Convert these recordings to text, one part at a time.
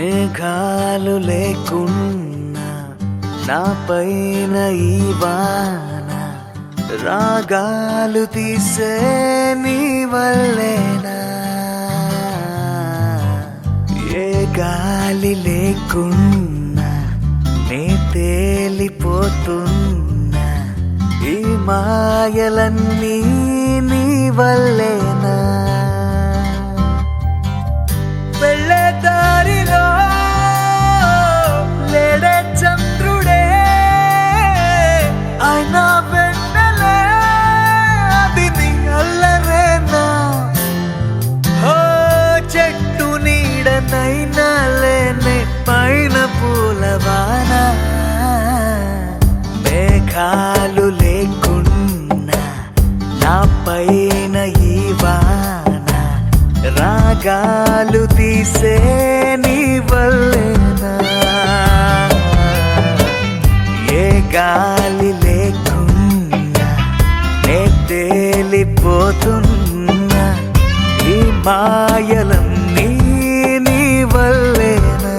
మేఘాలు లేకున్నా నా పైన ఈ వాన రాగాలు తీసే నీ వల్లేనా ఏ గాలి లేకున్నా నే తేలిపోతున్నా ఈ మాయలన్నీ నీ వల్లేనా వెళ్ళే దారిలో లేడే చంద్రుడే అయినా వెన్నెలే అది నీ అల్లరేనా ఓ చెట్టు నీడనైనా లేనే పైన పూలవాన మేఘాలు లేకున్నా నా పైన ఈ వాన రాగాలు తీసే నీ వల్లేనా ఏ గాలి లేకున్నా నే తేలిపోతున్నా ఈ మాయలన్నీ నీ వల్లేనా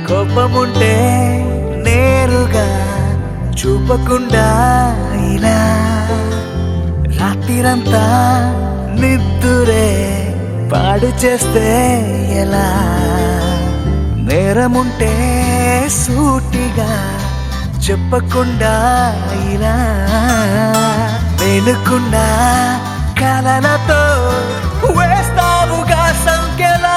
కోపముంటే నేరుగా చూపకుండా ఇలా రాత్రిరంతా నిద్దురే పాడు చేస్తే ఎలా నేరముంటే సూటిగా చెప్పకుండా ఇలా మేలుకుండా కలలతో వేస్తావుగా సంఖ్యలా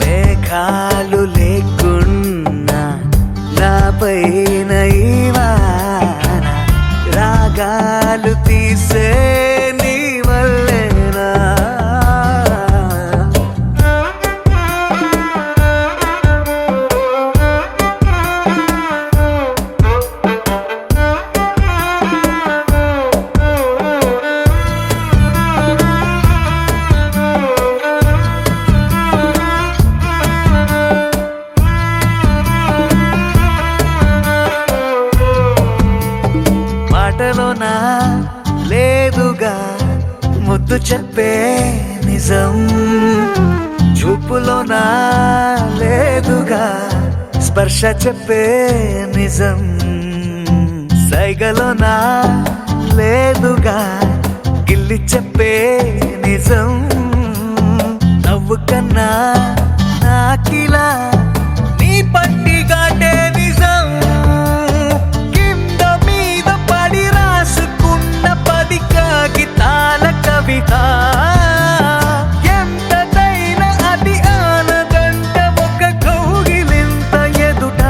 మేఘాలు లేకున్నా నా పైన ఈ వాన రాగాలు తీసే నీ వల్లేనా మాటలోనా లేదుగా ముద్దు చెప్పే నిజం చూపులోనా లేదుగా స్పర్శ చెప్పే నిజం సైగలోనా లేదుగా గిల్లి చెప్పే నిజం నవ్వు కన్నా నాకిలా నీ పట్టి కాటే నిజం కాగితాల కవిత ఎంతైనా అది ఆనదంట ఒక కౌగిలింత ఎదుట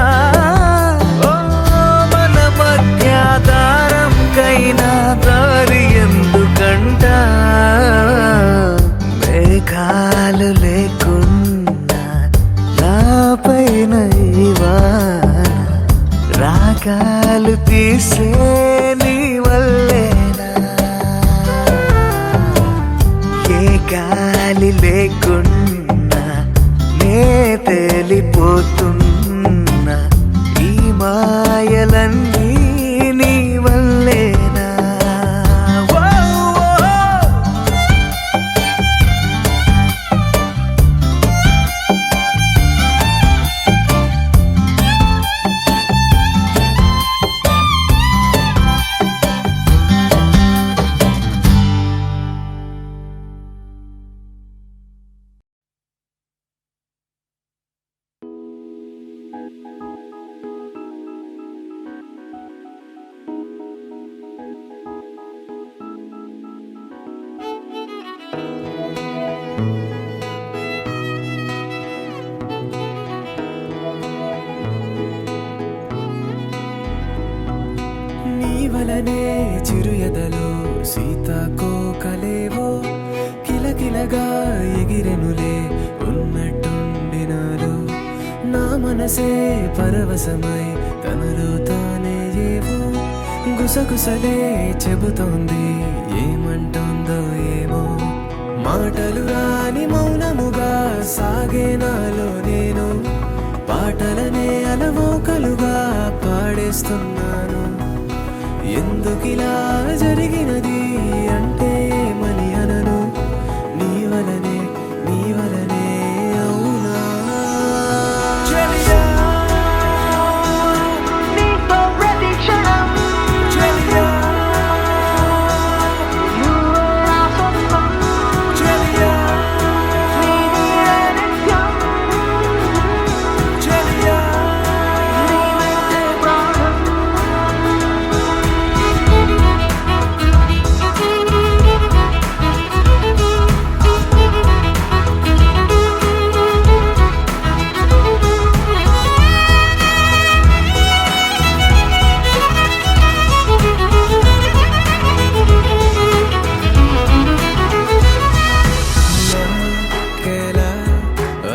మన మధ్య దారంకైనా దారి ఎందుకంట మేఘాలు లేకున్నా నా పైన ఈ వాన రాగాలు తీసే నీ వల్లేనా గాలి లేకున్నా నే తేలిపోతున్నా ఈ మాయలన్నీ నీ వల్లేనా ఎదలో సీతాకోకలేవో కిలకిలగా ఎగిరెనులే ఉన్నట్టుండినారు. నా మనసే పరవశమై తనలో తానే ఏవో గుసగుసలే చెబుతోంది. ఏమంటోందో ఏమో మాటలు రాని మౌనముగా సాగే నాలో నేను. పాటలనే అలవోకలుగా పాడేస్తున్నాను. ఎందుకిలా జరిగినది అంటే ఏమని అనను. నీ వలనే అవునా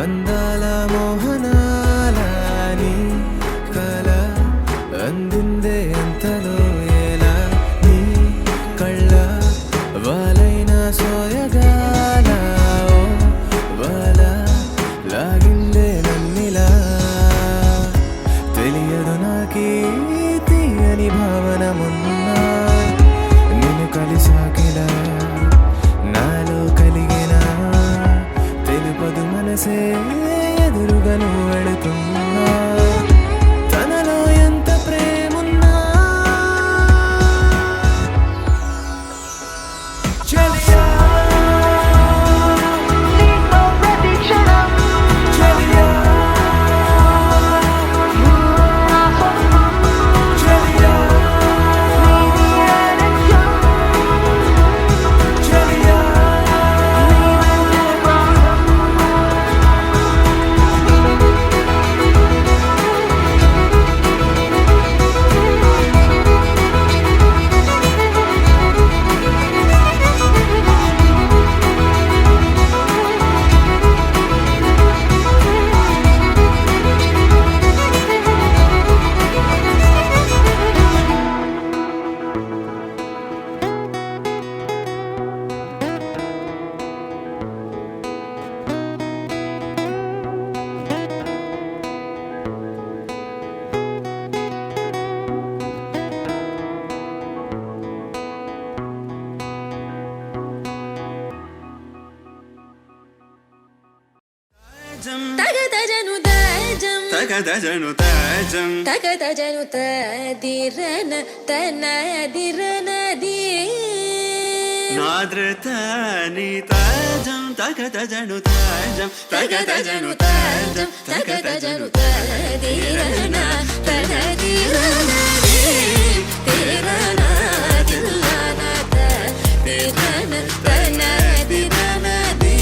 అందాల మోహనాలని కల అందిందే ఎంతలో ఎలా నీ కళ్ళ వాలైన సోయగాల వాల లాగిందే నన్నిలా. తెలియదు నాకీ తీయని భావన మొన్న నిన్ను కలిసాకిలా నాలో కలిగిన తెలుపదు మనసే ఎదురుగా నువ్వు వెళుతున్నా. తనలో ఎంత ప్రేమున్నా చలియా తగదజను తజం తగదజను తజం తగదజను తదిరన తనదిరనది నాద్రతని తజం తగదజను తజం తగదజను తజం తగదజను తదిరన తనదిరనది తిరన తిల్లన తదిరన తనదిరనది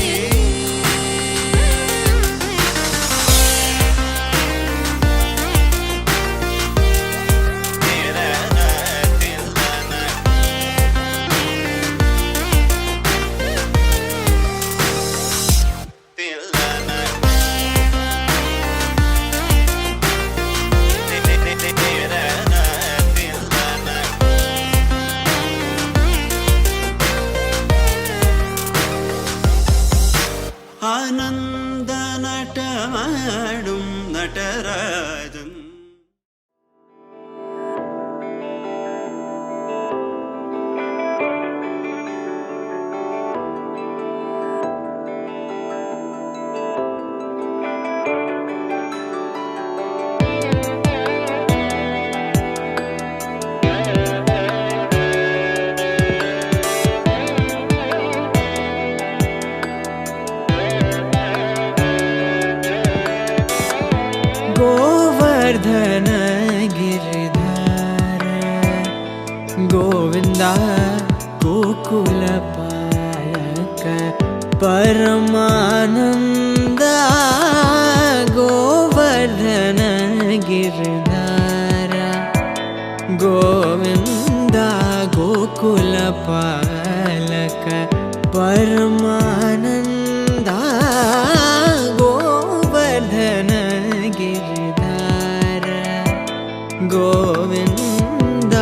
ആനന്ദ നടമാടും നടരാജൻ गोवर्धन गिरिधर गोविंदा गोकुल पालक परमानंद गोवर्धन गिरिधर गोविंदा गोकुल పాలక పరమానంద గోవర్ధన గిరిధార గోవింద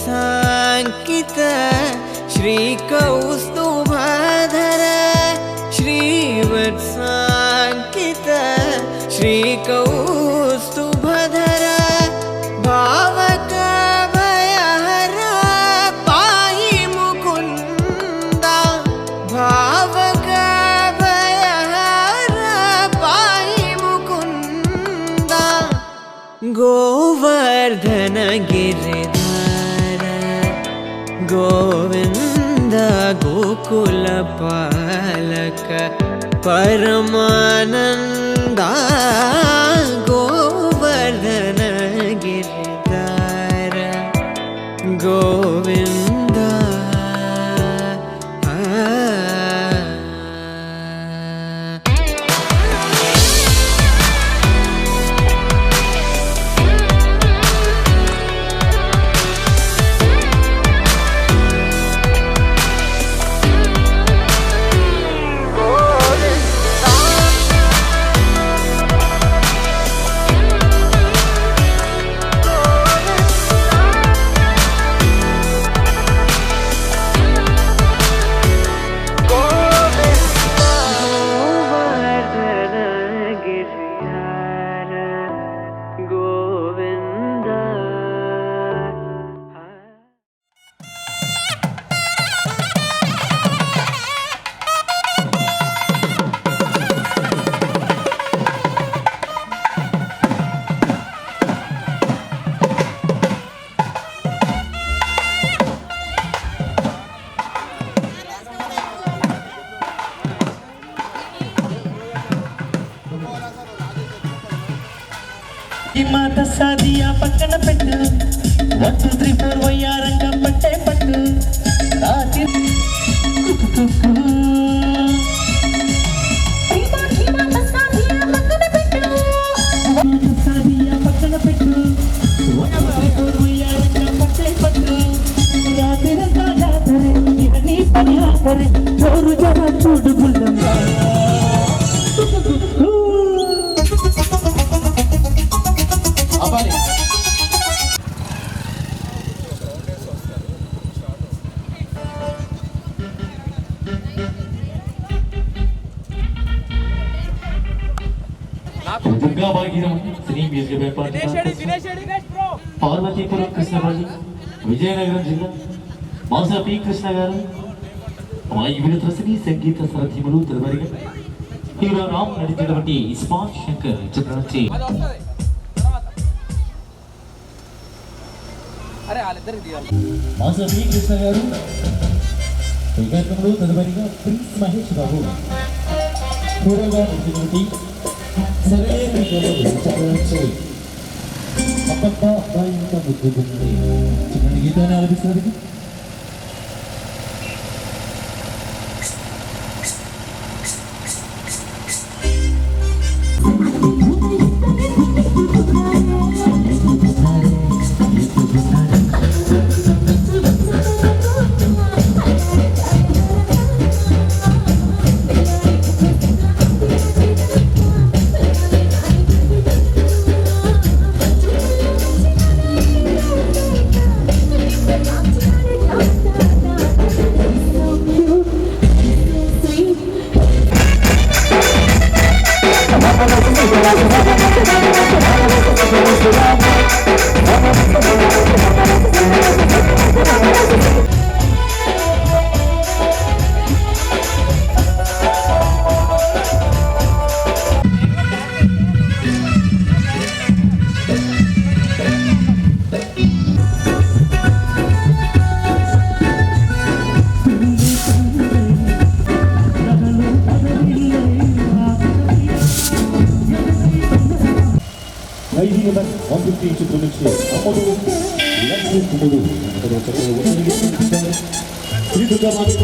श्रीवत्साङ्कित श्रीकौस्तुभधर श्रीवत्साङ्कित श्रीकौस्तुभधर भावकभयहर पाहि मुकुन्द भावकभयहर पाहि मुकुन्द गोवर्धन गिरिधार गोविन्द गोकुल पालक परमानन्द गोवर्धन गिरिधार गोविन्द మాట సాదియా పక్కన పెట్టు 1 2 3 4 వయ్యారంగా పట్టే పట్టు రాత్రి సాదియా పక్కన పెట్టు 1 2 3 4 వయ్యారంగా పట్టే పట్టు రాత్రి జాతరే ఇవన్నీ పని ఆపరే చోరు జర చూడు గుళ్ళంగా దుర్గా భాగీరం శ్రీ మ్యూజియం పార్వతీపురం కృష్ణరాజు విజయనగరం జిల్లా మాసా పి కృష్ణ గారు విడుదల శ్రీ సంగీత సారథ్యములు తదుపరిగా హీరో రామ్ నడిచినటువంటి ఇస్మార్ట్ శంకర్ చిత్రం నుంచి మాసా పి కృష్ణ గారు విగతంలో తదుపరిగా ప్రిన్స్ మహేష్ బాబు హీరోగా నడిచినటువంటి అప్పప్ప అబ్బాయి ఇంకా ముద్దుకుంది చిన్న గీతాన్ని ఆలపిస్తున్నది వైద్యులమన్ 150 చిత్రం నుంచి అమ్మడు లక్ష్మీ కుముడు అతను చక్కగా ఉపయోగిస్తున్నారు శ్రీ దుర్గా మాత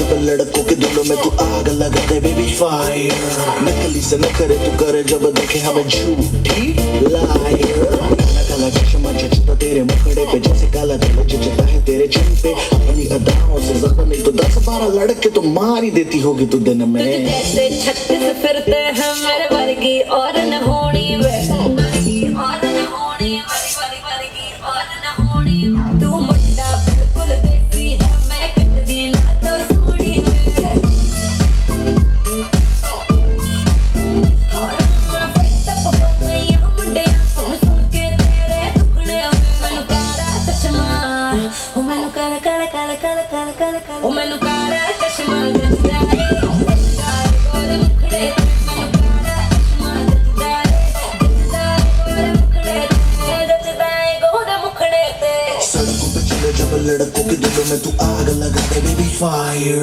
जब लड़कों के दिलों में तू आग लगा दे बेबी फायर नकली से न करे तू करे जब देखे हमें झूठी लायर काला काला चश्मा जचता तेरे मुखड़े पे जैसे काला दिल जचता है तेरे चिन पे अपनी अदाओं से ज्यादा नहीं तो 10-12 लड़के तो मार ही देती होगी तू दिन में जैसे 36 फिरते हैं मेरे वर्गी और न होनी वे और न होनी वर्गी और न होनी तू मुंडा बिल्कुल देसी है मैं कटदी ना तो सूड़ी और तब मैं मुंडे सुन के तेरे टुकड़े मैनू काला चश्मा ओ मैनू काला काला काला काला काला काला काला ओ मैनू काला चश्मा जचदा है गोरे मुखड़े मैनू काला चश्मा जचदा है गोरे मुखड़े जचदा है गोरे मुखड़े ते सड़कों पे चले जब लड़कों के दिलों में तू आग लगा दे बेबी फायर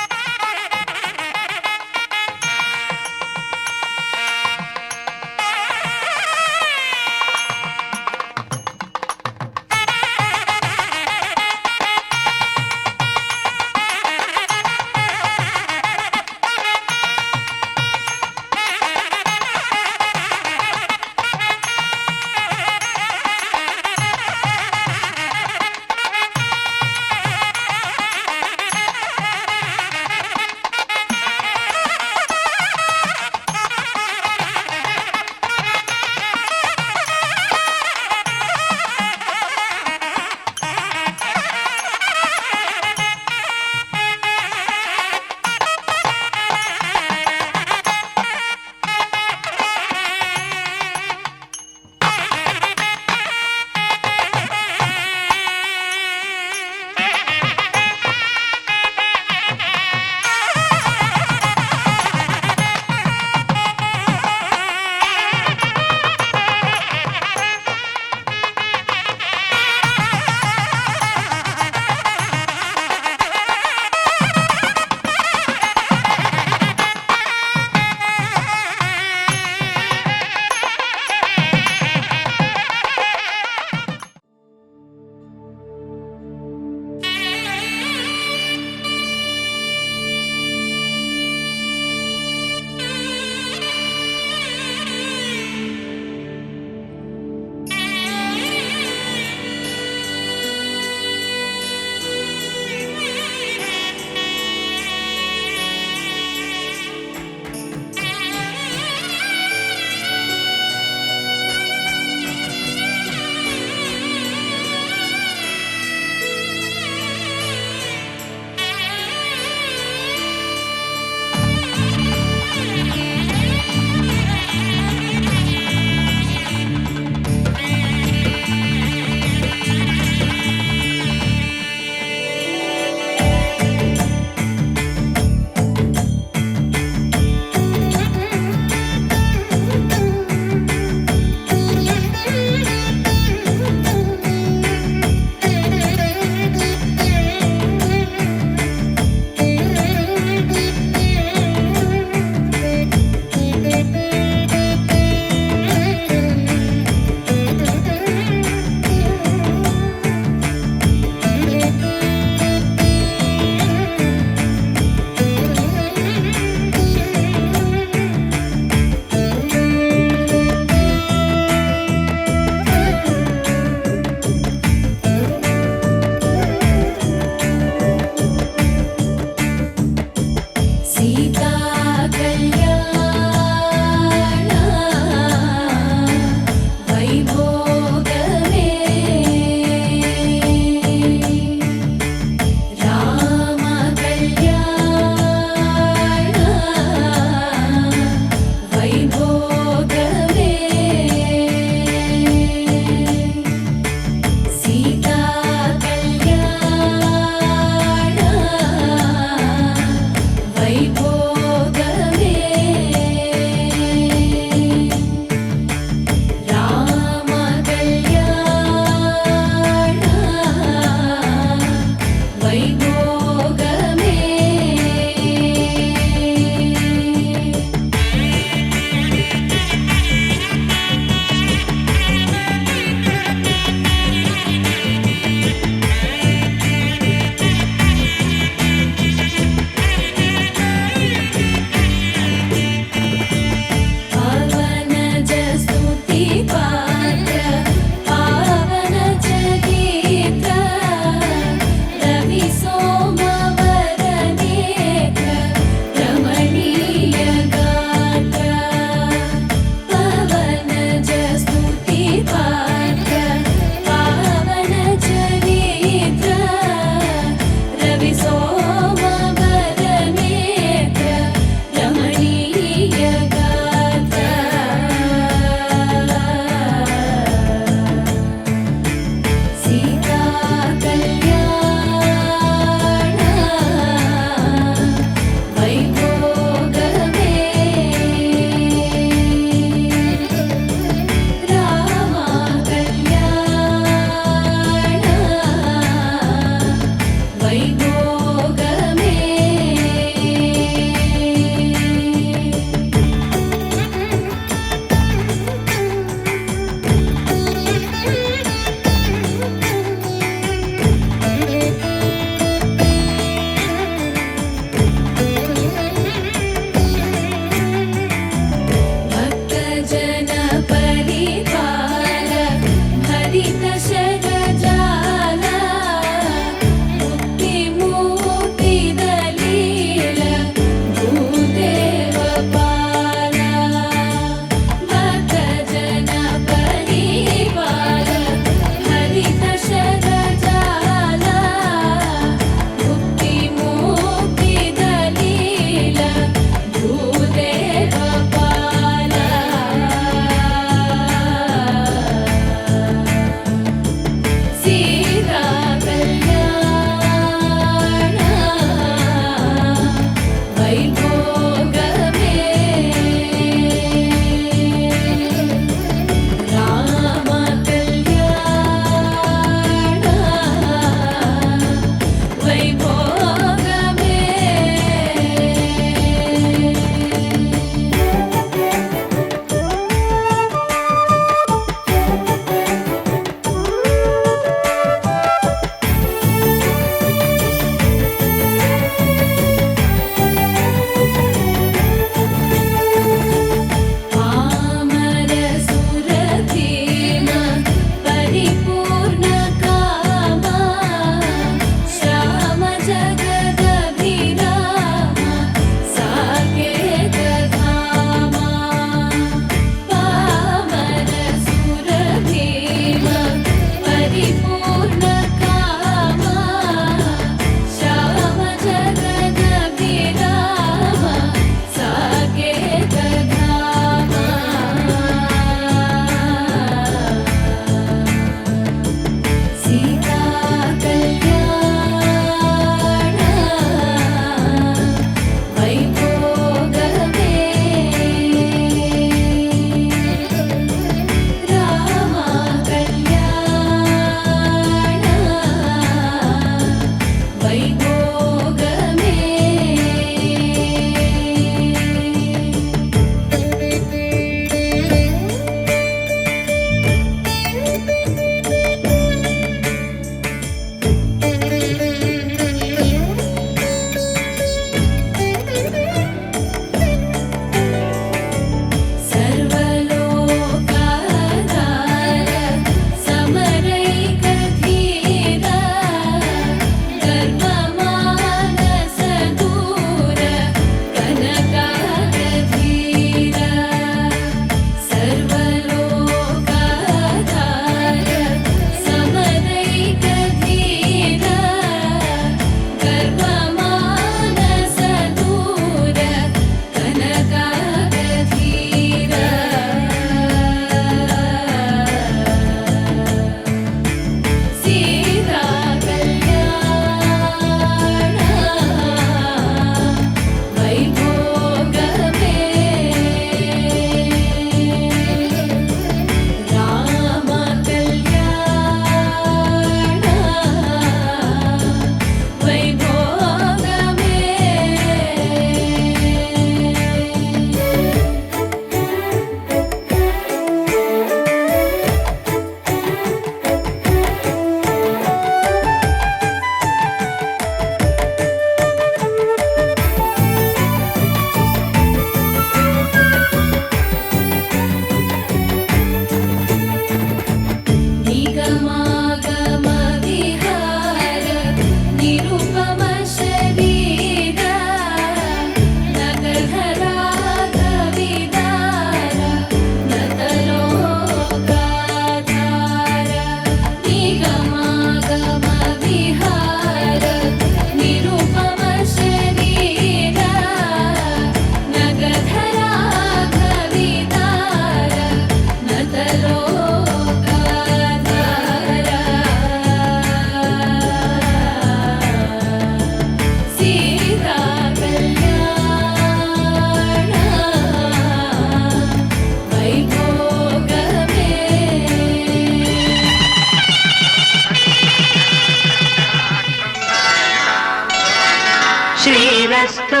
శ్రీరస్తు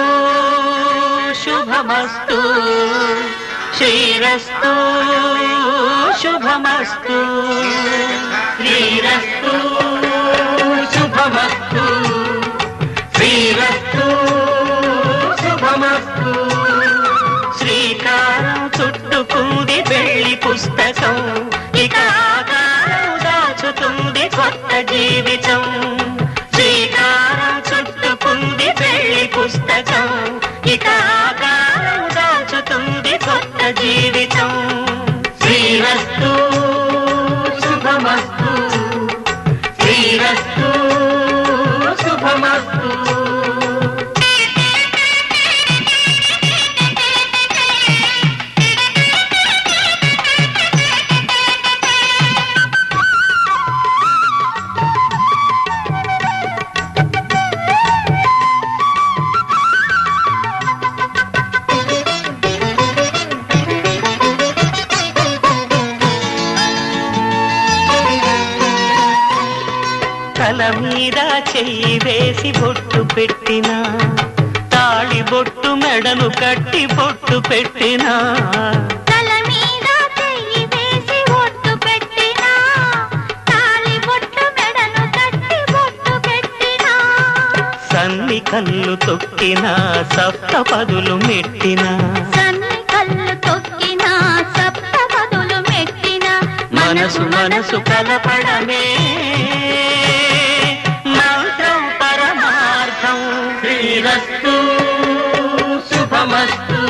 శుభమస్తు శ్రీరస్తు శుభమస్తు శ్రీరస్తు శుభమస్తు శ్రీరస్తు శుభమస్తు శ్రీకారం చుట్టుకుంది వెళ్ళి పుస్తకం ఇక ఆకారం దాచుతుంది కొత్త జీవితం శ్రీకారం చుట్టుకుంది వెళ్ళి పుస్తకం ఇక ఆకారం దాచుతుంది కొత్త జీవితం శ్రీరస్తు శుభమస్తు శ్రీరస్తు శుభమస్తు తల మీద చెయ్యి వేసి బొట్టు పెట్టినా తాళి బొట్టు మెడను కట్టి బొట్టు పెట్టినా తల మీద చెయ్యి వేసి బొట్టు పెట్టినా తాళి బొట్టు మెడను కట్టి బొట్టు పెట్టినా సన్ని కళ్ళు తొక్కినా సప్త పదులు మెట్టినా సన్ని కళ్ళు తొక్కినా సప్త పదులు మెట్టినా మనసు మనసు కలపడమే మంత్రం పరమార్థం శ్రీరస్తు శుభమస్తు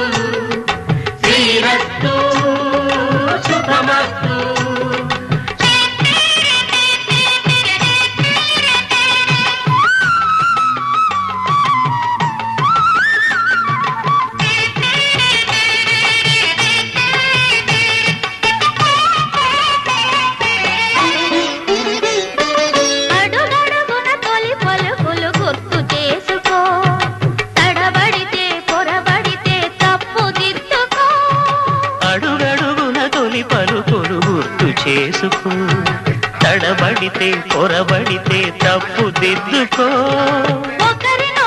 శ్రీరస్తు శుభమస్తు అడుగడుగున తొలి పలుకులు గుర్తు చేసుకో తడబడితే పొరబడితే తప్పు దిద్దుకో అడుగడుగున తొలి పలుకులు గుర్తు చేసుకో తడబడితే పొరబడితే తప్పు దిద్దుకో ఒకరినొకరు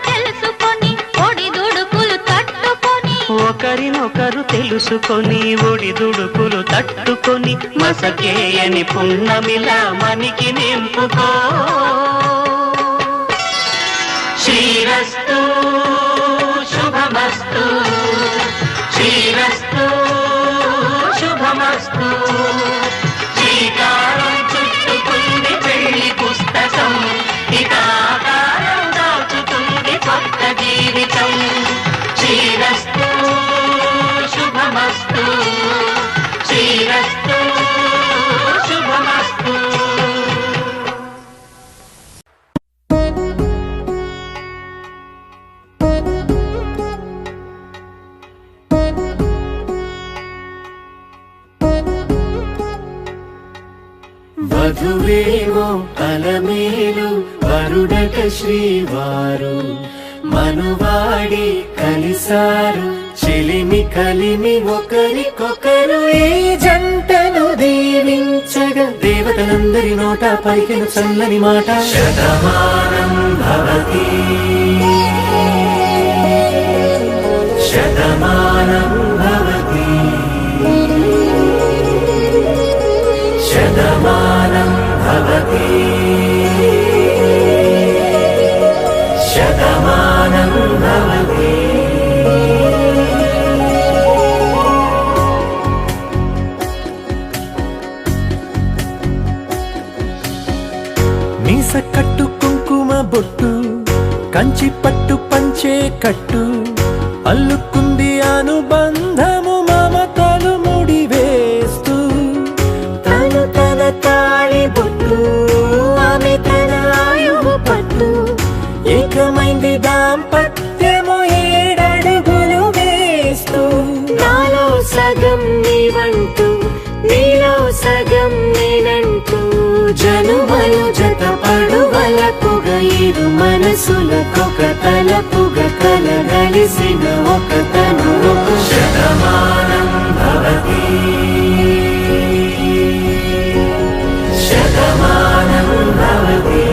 తెలుసుకొని ఒడిదుడుకులు తట్టుకొని ఒకరినొకరు తెలుసుకొని ఒడిదుడుకులు తట్టుకొని మసకేయని పున్నమిలా మనికి నింపుకో శ్రీరస్తు శుభమస్తు శ్రీరస్తు శుభమస్తు శ్రీకారం చుట్టుకుంది పెళ్లి పుస్తకం ఇక ఆకారం దాచుతుంది కొత్త జీవితం శ్రీరస్తు శుభమస్తు శ్రీరస్తు శుభమస్తు వధువేమో అలమేలు వరుడట శ్రీవారు మనువాడి కలిసారు చెలిమి కలిమి ఒకరికొకరు ఈ జంటను దీవించగా దేవతలందరి నోట పలికిన చల్లని మాట శతమానం భవతి శతమానం భవతి శతమానం భవతి శతమానం భవతి మీస కట్టు కుంకుమ బొట్టు కంచి పట్టు పంచే కట్టు అల్లుకుంది అనుబంధము మమతలు ముడివేస్తూ తను తన తాళి బొట్టు ఆమె తన ఆయువు పట్టు ఏకమైంది దాంపత్యము 7 అడుగులు వేస్తూ నాలో సగం నీవంటూ నీలో సగం నేనంటూ జనుమలు జత పడువలపుగ ఇరు మనసులకొక తలపుగ కలగలిసిన ఒక తను శతమానం భవతి శతమానం భవతి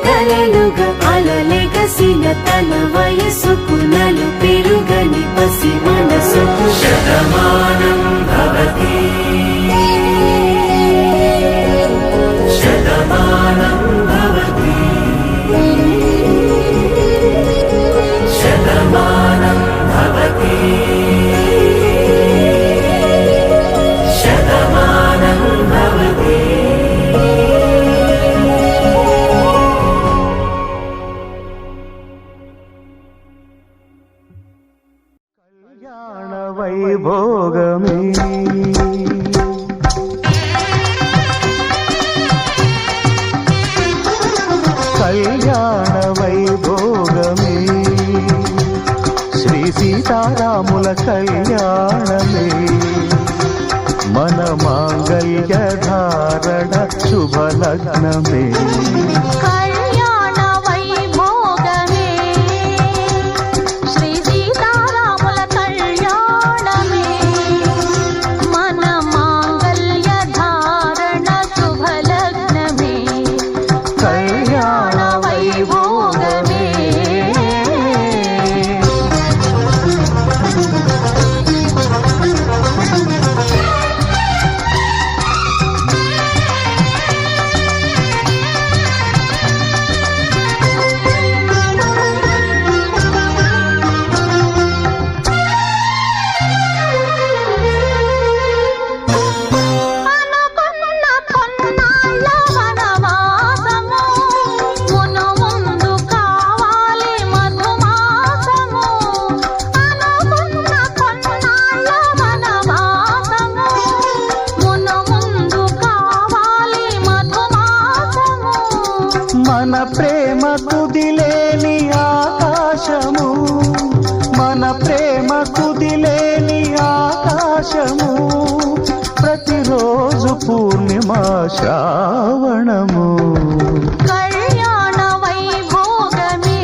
కలలుగా అలలెగసిన తన వయసుకు నలు పెరుగని పసి మనసుకు శతమానం భవతి శతమానం భవతి శతమానం భవతి శతమానం భవతి. కళ్యాణ వైభోగమే కళ్యాణ వైభోగమే శ్రీ సీతారాముల కళ్యాణమే మన మాంగళ్య ధారణ శుభలగ్నమే కళ్యాణ వైభోగమే శ్రీ సీతారాముల కళ్యాణమే మన మాంగళ్య ధారణ శుభలగ్నమే కళ్యాణ వైభోగమే అనుకున్న కొన్నాళ్ళ వనవాసము మును ముందు కావాలి మధుమాసము అనుకున్న కొన్నాళ్ళ వనవాసము మును ముందు కావాలి మధుమాసము మన ప్రేమ కుదిలేని ఆకాశము మన ప్రేమ కుదిలేని ఆకాశము ప్రతిరోజు పూర్ణిమా శ్రావణము కళ్యాణ వైభోగమే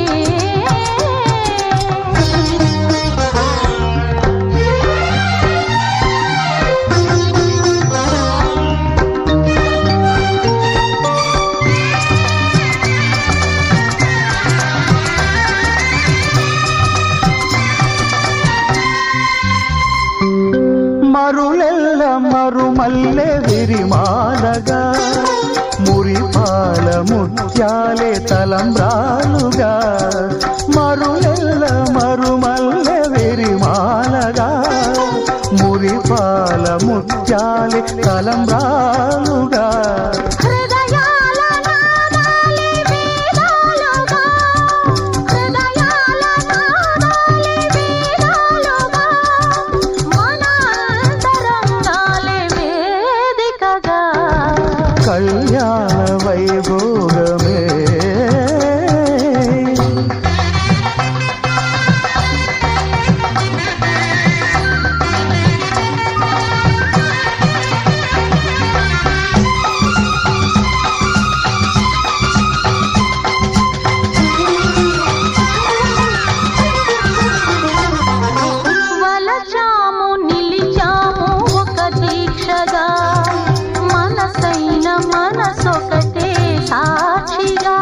మరులెల్ల మరుమల్లె విరిమాలగా మురిపాల ముత్యాలే తలంబ్రాలుగా మరులెల్ల మరుమల్లె విరిమాలగా మురిపాల ముత్యాలే తలంబ్రాలుగా హృదయాల నాదాలి వేదాలుగా హృదయాల నాదాలి వేదాలుగా మన అంతరంగాలే వేదికగా కళ్యాణ వైభోగమే వలచాము నిలిచాము ఒక దీక్షగా మనసైన మనసొకటే సాక్షిగా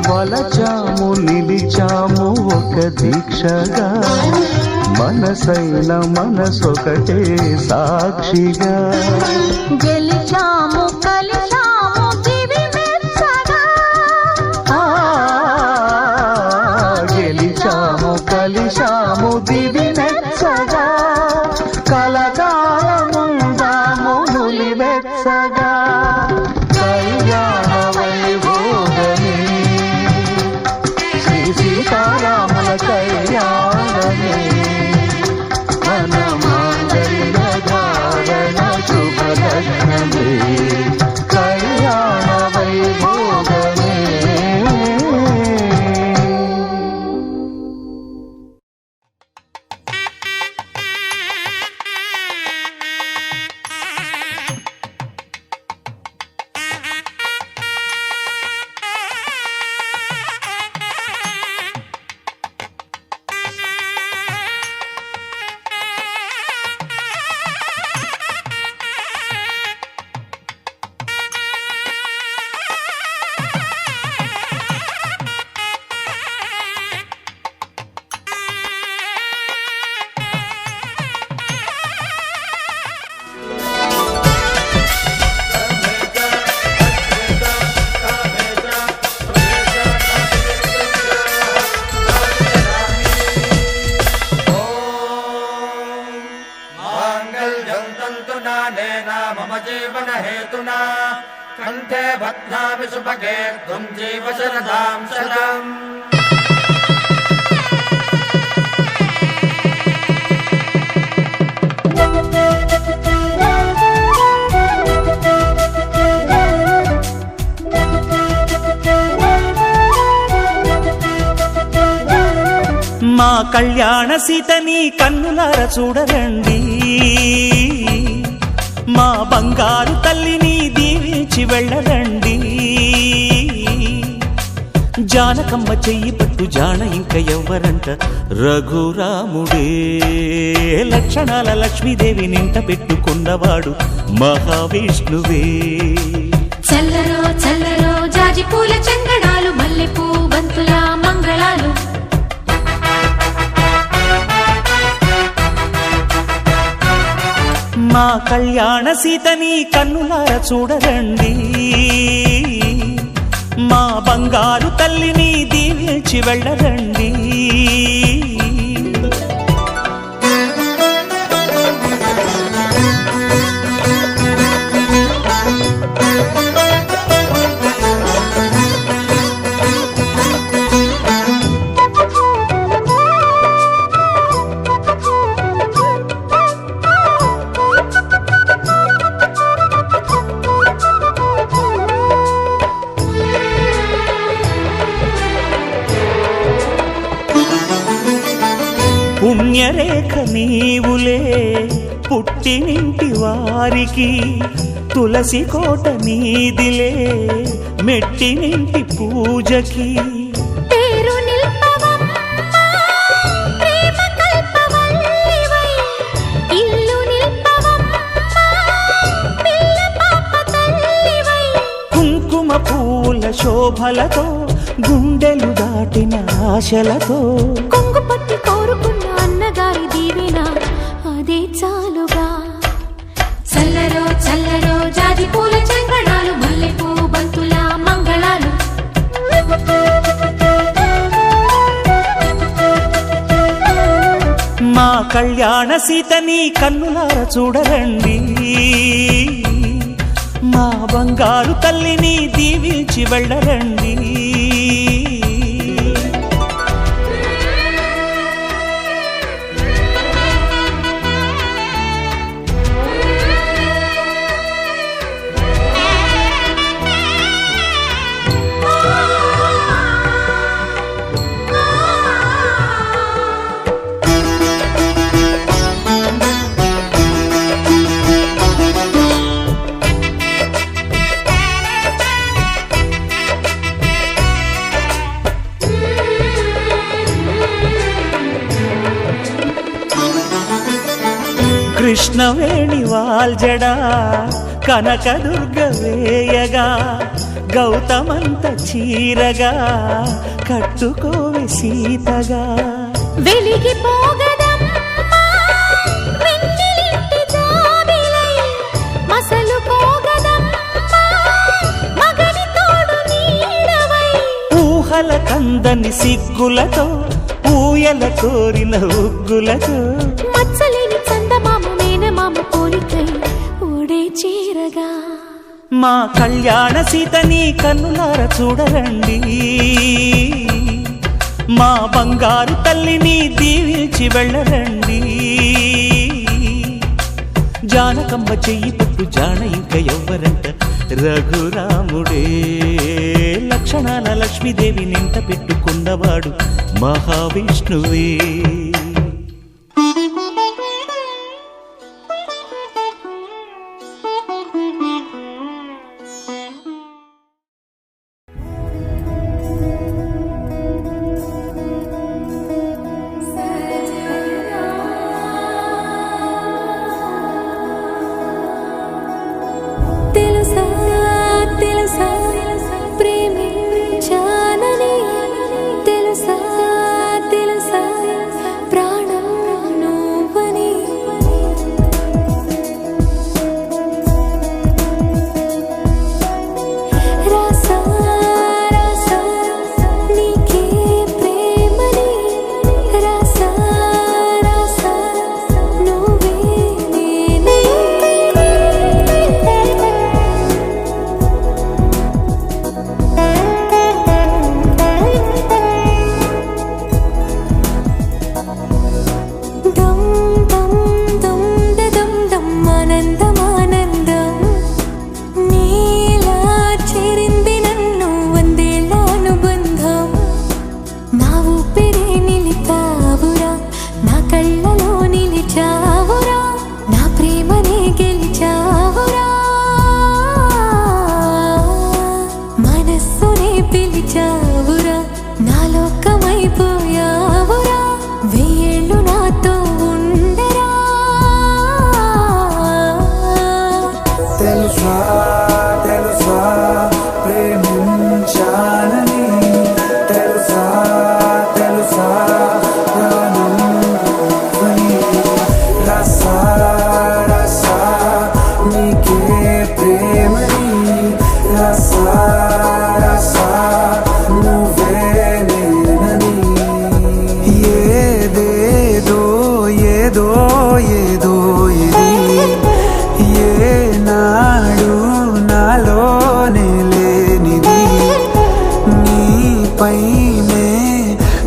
వలచాము నిలిచాము ఒక దీక్షగా మనసైన మనసొకటే సాక్షిగా గెలిచాము కలిచాము దివి మెచ్చగా ఆ, గెలిచాము కలిశాము దివి మెచ్చగా కలకాలముందాము నులివెచ్చగా కళ్యాణ వైభోగమే శ్రీ సీతారాముల కళ్యాణమే మన మాంగళ్య ధారణ శుభలగ్నమే मध्ये भद्राभि सुभगे त्वं जीव शरदां शतम् మా కళ్యాణ సీతని కన్నులార చూడరండి, మా బంగారు తల్లిని దీవించి వెళ్ళరండి. జానకమ్మ చెయ్యి పట్టు జాన ఇంక ఎవ్వరంట, రఘురాముడే లక్షణాల లక్ష్మీదేవి నింట పెట్టుకున్నవాడు మహావిష్ణువే. చల్లరో చల్లరో జాజి పూల చందనాలు, మల్లెపూ బంతుల మంగళాలు. మా కళ్యాణ సీతని కన్నులార చూడరండి, మా బంగారు తల్లిని దీవించి వెళ్ళరండి. పుణ్యరేఖ నీవులే పుట్టినింటి వారికి, తులసి కోట నీదిలే మెట్టినింటి పూజకి. పేరు నిల్పవమ్మా ప్రేమ కల్పవల్లివై, ఇల్లు నిల్పవమ్మా పిల్ల పాప తల్లివై. కుంకుమ పూల శోభలతో గుండెలు దాటిన ఆశలతో, కొంగు పట్టి కోరుకున్న అన్నగారి దీవెన అదే చాలుగా. చల్లరో చల్లరో జాజి పూల చంగడాలు, మల్లెపూ బంతుల మంగళాలు. మా కళ్యాణ సీతని కన్నులార చూడరండి, మా బంగారు తల్లిని దీవించి వెళ్ళరండి. కృష్ణవేణి వాల్జడా కనకదుర్గ వేయగా, గౌతమంత చీరగా కట్టుకోవే సీతగా. వెలిగిపోగదమ్మా వెన్నెలింటి జాబిలై, మసలు పోగదమ్మా మగని తోడు నీడవై. ఊహల కందని సిగ్గులతో ఊయల కోరిన ఉగ్గులతో, మచ్చలేని చందమామ మేనమామ పోలికై ఓడే చీరగా. మా కళ్యాణ సీతని కన్నులార చూడరండి, మా బంగారు తల్లిని దీవించి వెళ్ళరండి. జానకమ్మ చెయ్యి పట్టు జాన ఇంక ఎవ్వరంట, రఘురాముడే లక్షణాల లక్ష్మీదేవి నింట పెట్టుకున్నవాడు మహావిష్ణువే. తెలుసా తెలుసా ప్రేమించానని, తెలుసా తెలుసా పిలిచావురా నా లోకమైపోయావురా వెయ్యేళ్ళు నాతో ఉండరా తెలుసా తెలుసా ప్రేమించాలని తెలుసా తెలుసా ప్రాణం నువ్వని రసా రసా నీకే ప్రేమని రసా రసా నువ్వే నేనని ఏదేదో ఏదో ఏదో ఇది ఏనాడు నాలోనే లేనిది నీపైనే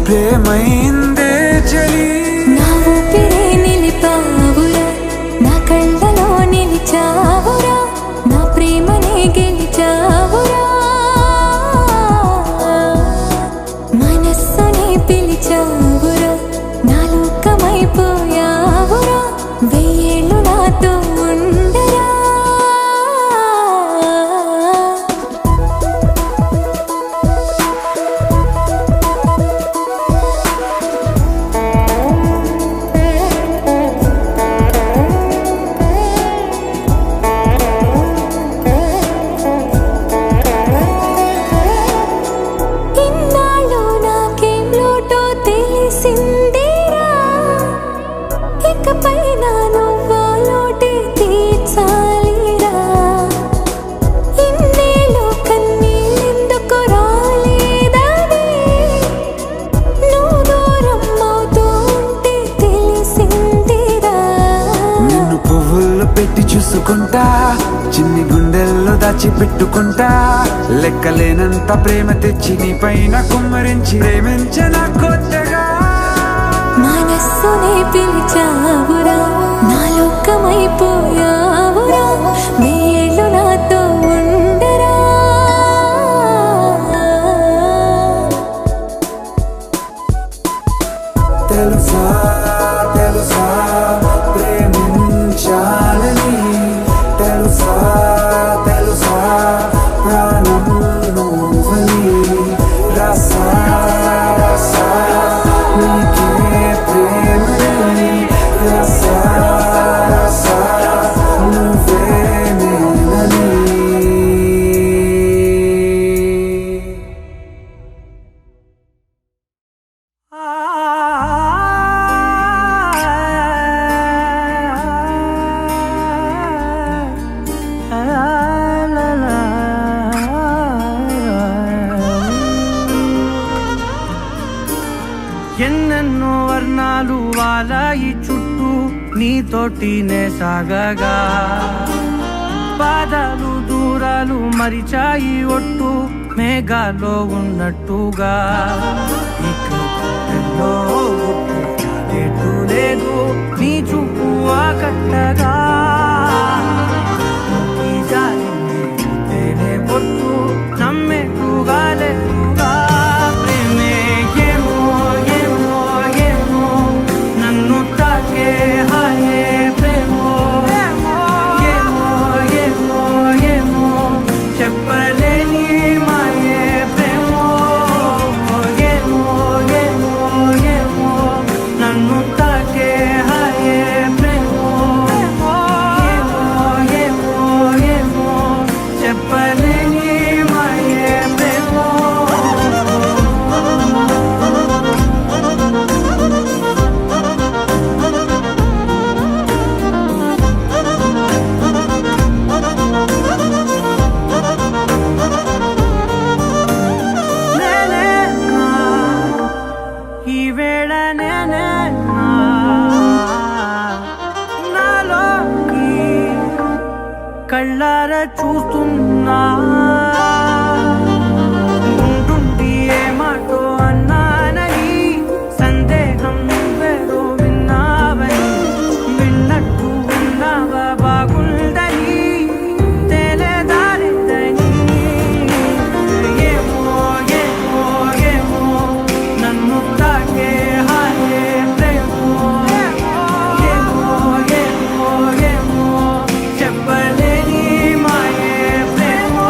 ప్రేమైందే చలి నా ఊపిరే నిలిపావురా నా కళ్ళలో నిలిచావురా నా ప్రేమనే గెలిచావురా మనస్సునే పిలిచావురా నా లోకమైపోయావురా వెయ్యేళ్ళు నాతో ఉండరా ఇన్నాళ్ళు నాకేం లోటో తెలిసిందేరా ఇకపై నా నువ్వా లోటే తీర్చాలిరా ఇన్నేళ్ళు కన్నీళ్ళెందుకు రాలేదని నువ్వు దూరం అవుతూ ఉంటే తెలిసిందిరా నిన్ను పువ్వుల్లో పెట్టి చూసుకుంటా చిన్ని గుండెల్లో దాచి పెట్టుకుంటా లెక్కలేనంత ప్రేమ తెచ్చి నీ పైన కుమ్మరించి ప్రేమించిన కొత్తగా మనస్సునే పిలిచావురా నా లోకమైపోయావురా వెయ్యేళ్ళు నాతో ఉండరా తెలుసా తెలుసా ప్రేమించాలని తెలుసా తెలుసా ప్రాణం నువ్వని రసా రసా నీకే ప్రేమని రసా రసా నువ్వే నేనని ఎన్నెన్నో వర్ణాలు వాలాయి చుట్టూ నీతోటినే సాగగా పాదాలు దూరాలు మరిచాయి ఒట్టు మేఘాలో ఉన్నట్టుగా ఇక గుండెల్లో గుట్టు చాలేటు లేదు నీ చూపు ఆకట్టగా ఈ జాలిని చూస్తేనే పొట్టు నమ్మేట్టుగా లేదుగా ప్రేమే ఏమో ఏమో ఏమో నన్ను తాకే హాయే ప్రేమో ఏమో ఏమో ఏమో చెప్పలేని మాయే ప్రేమో ఏమో ఏమో ఏమో నన్ను తాకే హాయే ప్రేమో ఏమో ఏమో ఏమో చెప్పలేని మాయే ప్రేమో నేనే నా ఈ వేళ నేనే నా నాలోకి కళ్ళారా చూస్తున్నా ఉంటుండి ఏ మాటో అన్నానని సందేహం నువ్వేదో విన్నావని విన్నట్టు ఉన్నావా బాగుందని తెలియదారిద్దని ఏమో ఏమో ఏమో నన్ను తాకే హాయే ప్రేమో ఏమో ఏమో ఏమో చెప్పలేని మాయే ప్రేమో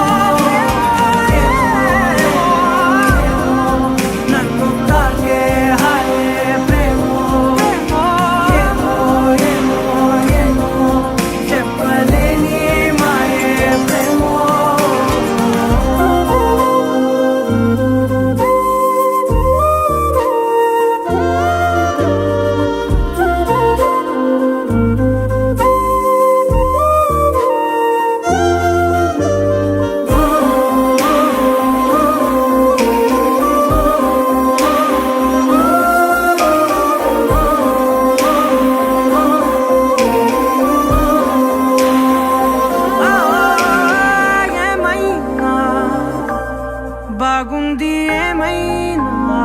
ఏమైనా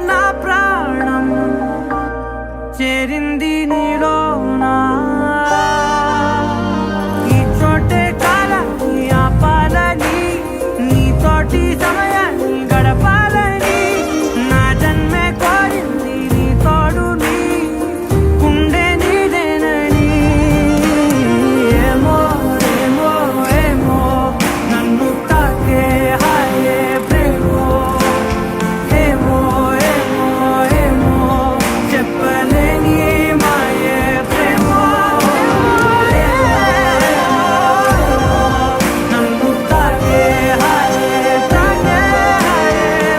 నా ప్రాణం చేరింది నీలోనా ఈ చోటే కాలాన్ని ఆపాలని నీతోటి సమయాన్ని గడపాలని నా జన్మే కోరింది నీ తోడుని గుండె నీదేనని ఏమో ఏమో ఏమో నన్ను తాకే హాయే ప్రేమో ఏమో ఏమో ఏమో చెప్పలేని మాయే ప్రేమో నన్ను తాకే హాయే ప్రేమో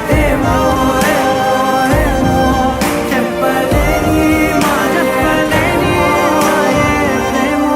ఏమో ఏమో చెప్పలేని మాయే ప్రేమో